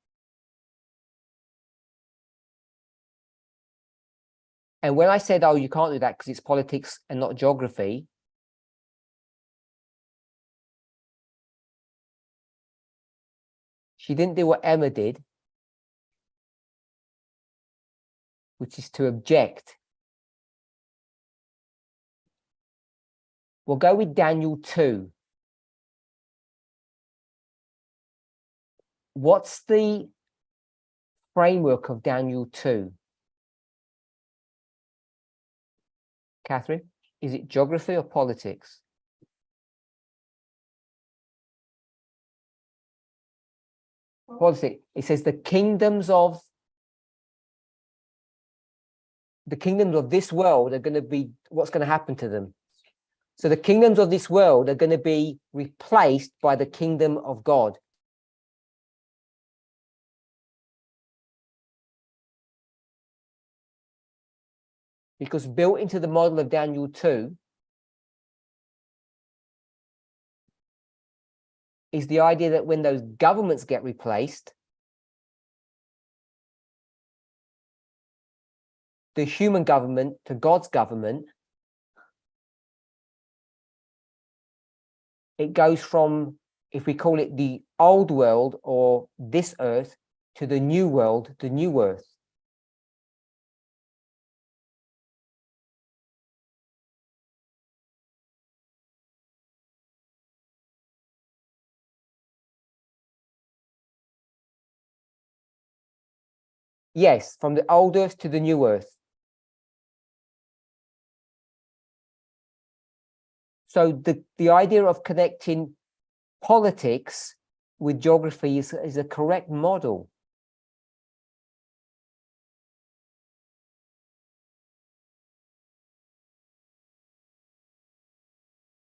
And when I said, oh, you can't do that because it's politics and not geography, she didn't do what Emma did, which is to object. We'll go with Daniel 2. What's the framework of Daniel 2? Catherine, is it geography or politics? Politics. It says the kingdoms of this world are going to be, what's going to happen to them? So the kingdoms of this world are going to be replaced by the kingdom of God. Because built into the model of Daniel 2 is the idea that when those governments get replaced, the human government to God's government, it goes from, if we call it the old world or this earth, to the new world, the new earth. Yes, from the old earth to the new earth. So the idea of connecting politics with geography is a correct model.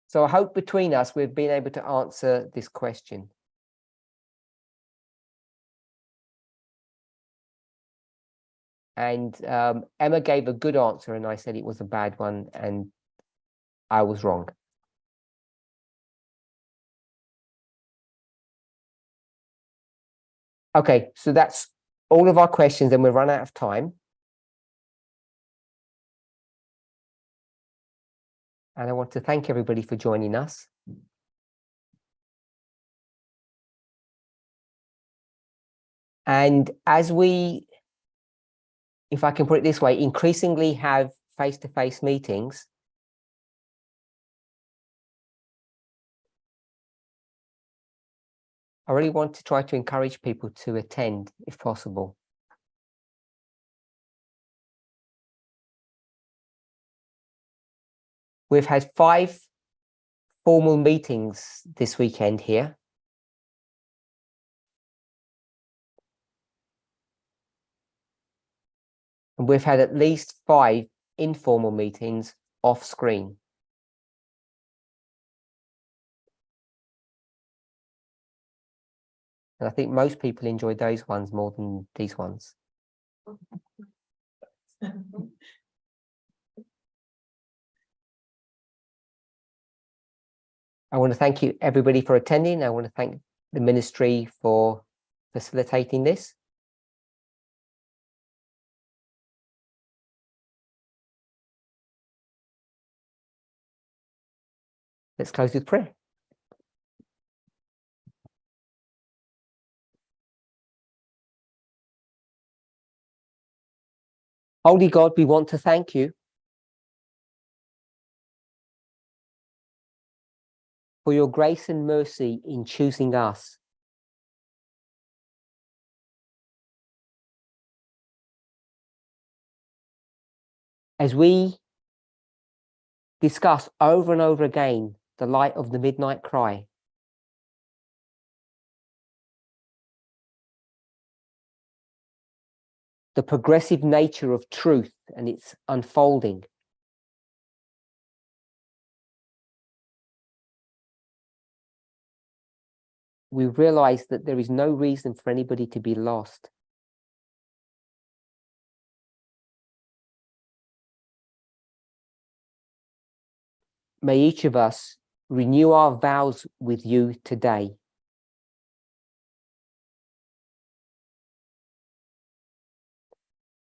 So I hope between us we've been able to answer this question. And Emma gave a good answer and I said it was a bad one and I was wrong. Okay, so that's all of our questions and we've run out of time. And I want to thank everybody for joining us. And as we, if I can put it this way, increasingly have face-to-face meetings, I really want to try to encourage people to attend if possible. We've had 5 formal meetings this weekend here. And we've had at least 5 informal meetings off screen. And I think most people enjoyed those ones more than these ones. I want to thank you, everybody, for attending. I want to thank the ministry for facilitating this. Let's close with prayer. Holy God, we want to thank you for your grace and mercy in choosing us. As we discuss over and over again the light of the midnight cry, the progressive nature of truth and its unfolding, we realize that there is no reason for anybody to be lost. May each of us renew our vows with you today.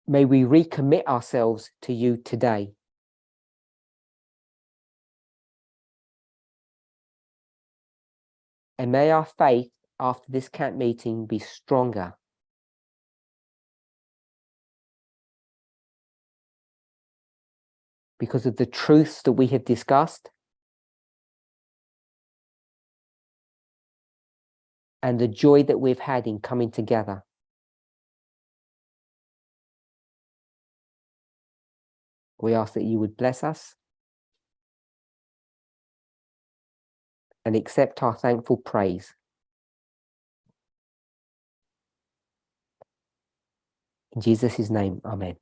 May we recommit ourselves to you today. And may our faith after this camp meeting be stronger. Because of the truths that we have discussed and the joy that we've had in coming together. We ask that you would bless us and accept our thankful praise. In Jesus' name, amen.